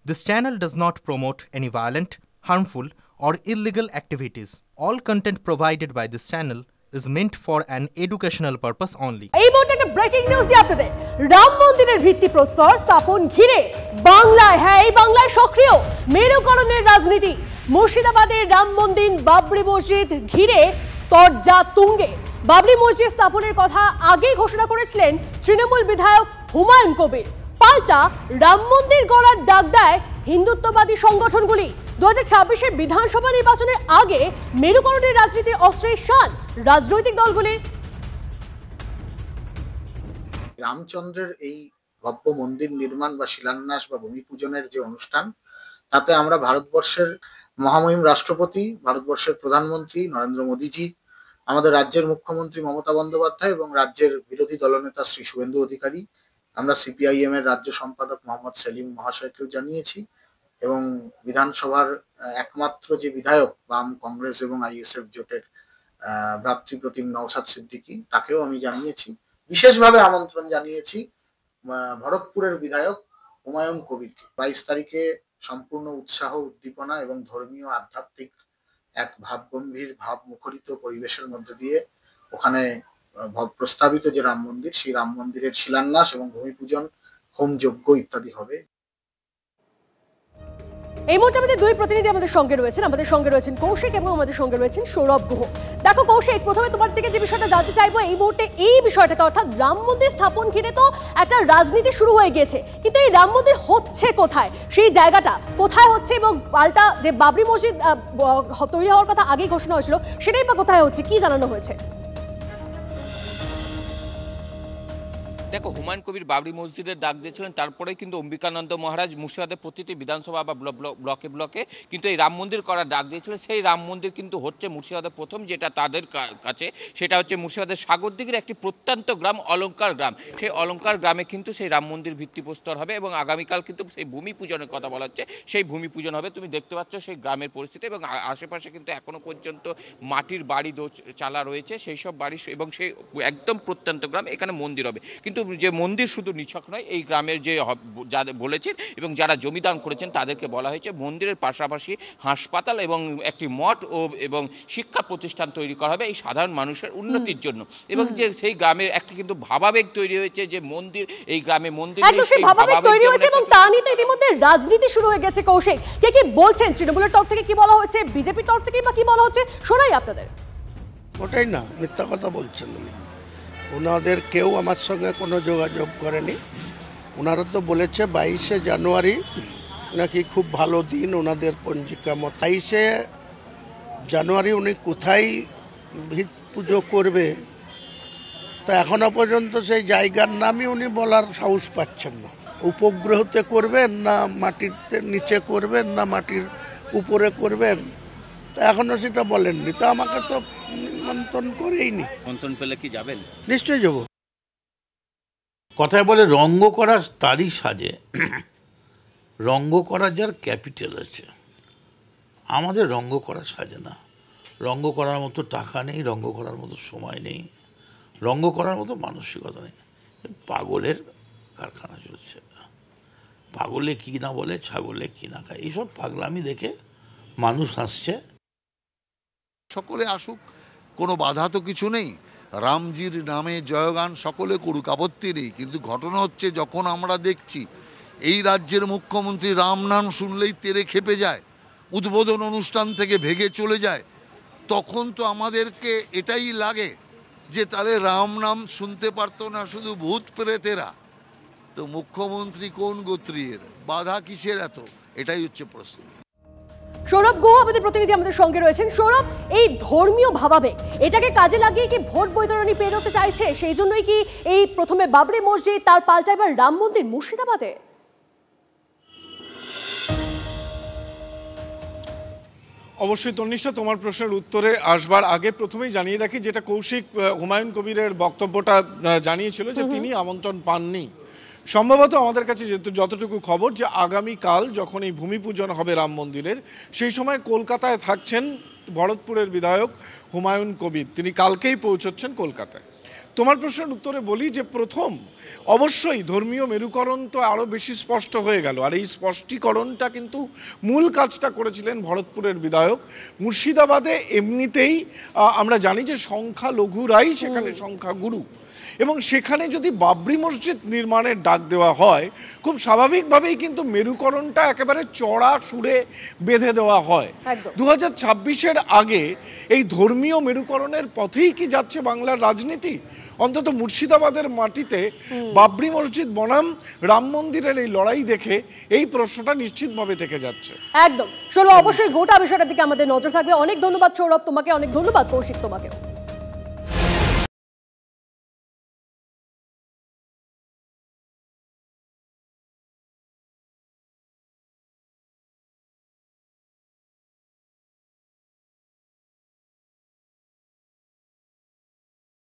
This channel does not promote any violent, harmful, or illegal activities. All content provided by this channel is meant for an educational purpose only. এই মুহূর্তে একটা breaking news দিয়ে আপনাদের রাম মন্দিরের ভিত্তিপ্রস্তর স্থাপন ঘিরে বাংলায় এই বাংলায় সক্রিয় মেরুকরণের রাজনীতি। মুর্শিদাবাদের রাম মন্দির বাবরি মসজিদ ঘিরে তরজা তুঙ্গে। বাবরি মসজিদ স্থাপনের কথা আগেই ঘোষণা করেছিলেন তৃণমূল বিধায়ক হুমায়ুন কবির। পাল্টা রাম মন্দির গড়ার ডাক দেয় হিন্দুত্ববাদী সংগঠনগুলি। 2026-এর বিধানসভা নির্বাচনের আগে মেরুকরণের রাজনীতির অস্ত্রের শান রাজনৈতিক দলগুলির। রামচন্দ্রের এই ভব্য মন্দির নির্মাণ বা শিলান্যাস বা ভূমি পূজনের যে অনুষ্ঠান, তাতে আমরা ভারতবর্ষের মহামহিম রাষ্ট্রপতি, ভারতবর্ষের প্রধানমন্ত্রী নরেন্দ্র মোদীজি, আমাদের রাজ্যের মুখ্যমন্ত্রী মমতা বন্দ্যোপাধ্যায় এবং রাজ্যের বিরোধী দলনেতা শ্রী শুভেন্দু অধিকারী, আমরা সিপিআইএম এর রাজ্য সম্পাদক মোহাম্মদ সেলিম মহাশয়কেও জানিয়েছি এবং বিধানসভার একমাত্র যে বিধায়ক বাম, কংগ্রেস এবং আইএসএফ জোটের ভ্রাতৃপ্রতিম নওশাদ সিদ্দিকী, তাকেও আমি জানিয়েছি। বিশেষভাবে আমন্ত্রণ জানিয়েছি ভরতপুরের বিধায়ক হুমায়ুন কবিরকে। 22 তারিখে সম্পূর্ণ উৎসাহ, উদ্দীপনা এবং ধর্মীয় আধ্যাত্মিক এক ভাবগম্ভীর ভাবমুখরিত পরিবেশের মধ্যে দিয়ে ওখানে প্রস্তাবিত যে রাম মন্দির, সেই রাম মন্দিরের শিলান্যাস এবং ভূমি পূজন, হোমযজ্ঞ ইত্যাদি হবে। এই মুহূর্তে আমাদের দুই প্রতিনিধি আমাদের সঙ্গে রয়েছেন কৌশিক এবং আমাদের সঙ্গে রয়েছেন সৌরভ গুহ। দেখো কৌশিক, প্রথমে তোমার থেকে যে বিষয়টা জানতে চাইবো, এই মুহূর্তে এই বিষয়টাকে, অর্থাৎ রাম মন্দির স্থাপন ঘিরে তো একটা রাজনীতি শুরু হয়ে গিয়েছে, কিন্তু এই রাম মন্দির হচ্ছে কোথায়, সেই জায়গাটা কোথায় হচ্ছে, এবং পাল্টা যে বাবরি মসজিদ তৈরি হওয়ার কথা আগেই ঘোষণা হয়েছিল সেটাই বা কোথায় হচ্ছে, কি জানানো হয়েছে? দেখো, হুমায়ুন কবির বাবরি মসজিদের ডাক দিয়েছিলেন, তারপরে কিন্তু অম্বিকানন্দ মহারাজ মুর্শিদাবাদের প্রতিটি বিধানসভা বা ব্লকে ব্লকে কিন্তু এই রাম মন্দির করার ডাক দিয়েছিলেন। সেই রাম মন্দির কিন্তু হচ্ছে মুর্শিদাবাদের প্রথম, যেটা তাদের কাছে সেটা হচ্ছে মুর্শিদাবাদের সাগরদিঘির একটি প্রত্যন্ত গ্রাম অলঙ্কার গ্রাম। সেই অলঙ্কার গ্রামে কিন্তু সেই রাম মন্দির ভিত্তিপ্রস্তর হবে এবং আগামীকাল কিন্তু সেই ভূমি পূজনের কথা বলা হচ্ছে, সেই ভূমি পূজন হবে। তুমি দেখতে পাচ্ছ সেই গ্রামের পরিস্থিতি এবং আশেপাশে কিন্তু এখনো পর্যন্ত মাটির বাড়ি চালা রয়েছে, সেই সব বাড়ি এবং সেই একদম প্রত্যন্ত গ্রাম, এখানে মন্দির হবে। কিন্তু যে মন্দির শুধু নিছক নয়, এই গ্রামের যে যাদের বলেছেন এবং যারা জমিদান করেছেন তাদেরকে বলা হয়েছে মন্দিরের পাশাপাশি হাসপাতাল এবং একটি মঠ এবং শিক্ষা প্রতিষ্ঠান তৈরি করা হবে এই সাধারণ মানুষের উন্নতির জন্য। এবং যে সেই গ্রামের একটি কিন্তু ভাবাবেগ তৈরি হয়েছে যে মন্দির, এই গ্রামে মন্দির তৈরি হয়েছে এবং তা নিয়ে তো ইতিমধ্যে রাজনীতি শুরু হয়ে গেছে। কৌশিক, কে কি বলছেন, তৃণমূলের তরফ থেকে কি বলা হচ্ছে, বিজেপির তরফ থেকে বা কি বলা হচ্ছে, শোনাই আপনাদের। ওটাই না, মিথ্যা কথা বলছেন উনি। ওনাদের কেউ আমার সঙ্গে কোনো যোগাযোগ করেনি। ওনারা তো বলেছে 22শে জানুয়ারি নাকি খুব ভালো দিন ওনাদের পঞ্জিকা মতো। 22শে জানুয়ারি উনি কোথায় ভিত পুজো করবে তা এখনো পর্যন্ত সেই জায়গার নামই উনি বলার সাহস পাচ্ছেন না। উপগ্রহতে করবেন না মাটির নিচে করবেন না মাটির উপরে করবেন, তা এখনো সেটা বলেননি। তো আমাকে তো নিমন্ত্রণ করেইনি। নিমন্ত্রণ পেলে কি যাবেন? নিশ্চয়ই যাব। কথায় বলে রঙ্গ করা তারই সাজে, রঙ্গ করা যার ক্যাপিটাল আছে। আমাদের রঙ্গ করা সাজে না, রঙ্গ করার মতো টাকা নেই, রঙ্গ করার মতো সময় নেই, রঙ্গ করার মতো মানসিকতা নেই। পাগলের কারখানা চলছে। পাগলে কি না বলে, ছাগলে কি না খায়, এইসব পাগলামি দেখে মানুষ হাসছে। সকলে আসুক, কোনো বাধা তো কিছু নেই। রামজির নামে জয়গান সকলে করুক, আপত্তি নেই। কিন্তু ঘটনা হচ্ছে, যখন আমরা দেখছি এই রাজ্যের মুখ্যমন্ত্রী রাম নাম শুনলেই তেরে খেপে যায়, উদ্বোধন অনুষ্ঠান থেকে ভেগে চলে যায়, তখন তো আমাদেরকে এটাই লাগে যে তাহলে রাম নাম শুনতে পারতো না শুধু ভূত প্রেতেরা। তো মুখ্যমন্ত্রী কোন গোত্রীর, বাধা কিসের এত, এটাই হচ্ছে প্রশ্ন। সৌরভ গুহ আমাদের প্রতিনিধি আমাদের সঙ্গে রয়েছেন। সৌরভ, এই ধর্মীয় ভাবাবেগ এটাকে কাজে লাগিয়ে কি ভোট বৈতরণী পেরোতে চাইছে? সেই জন্যই কি এই প্রথমে বাবরি মসজিদ, তার পাল্টা এবার রাম মন্দির মুর্শিদাবাদে? অবশ্যই তন্নিষ্ঠা, তোমার প্রশ্নের উত্তরে আসবার আগে প্রথমেই জানিয়ে রাখি, যেটা কৌশিক হুমায়ুন কবিরের বক্তব্যটা জানিয়েছিল যে তিনি আমন্ত্রণ পাননি। সম্ভবত আমাদের কাছে যতটুকু খবর, যে আগামীকাল যখন এই ভূমি পূজন হবে রাম মন্দিরের, সেই সময় কলকাতায় থাকছেন ভরতপুরের বিধায়ক হুমায়ুন কবির। তিনি কালকেই পৌঁছচ্ছেন কলকাতায়। তোমার প্রশ্নের উত্তরে বলি যে প্রথম অবশ্যই ধর্মীয় মেরুকরণ তো আরও বেশি স্পষ্ট হয়ে গেল, আর এই স্পষ্টীকরণটা কিন্তু মূল কাজটা করেছিলেন ভরতপুরের বিধায়ক। মুর্শিদাবাদে এমনিতেই আমরা জানি যে সংখ্যালঘুরাই সেখানে সংখ্যাগুরু, এবং সেখানে যদি বাবরি মসজিদ নির্মাণের ডাক দেওয়া হয় খুব স্বাভাবিকভাবেই কিন্তু মেরুকরণটা একেবারে চড়া সুরে বেঁধে দেওয়া হয়। 2026-এর আগে এই ধর্মীয় মেরুকরণের পথেই কি যাচ্ছে বাংলার রাজনীতি? অন্তত মুর্শিদাবাদের মাটিতে বাবরি মসজিদ বনাম রাম মন্দিরের এই লড়াই দেখে এই প্রশ্নটা নিশ্চিতভাবে থেকে যাচ্ছে। একদম সৌরভ, অবশ্যই গোটা বিষয়টার দিকে আমাদের নজর থাকবে। অনেক ধন্যবাদ সৌরভ তোমাকে, অনেক ধন্যবাদ কৌশিক তোমাকেও।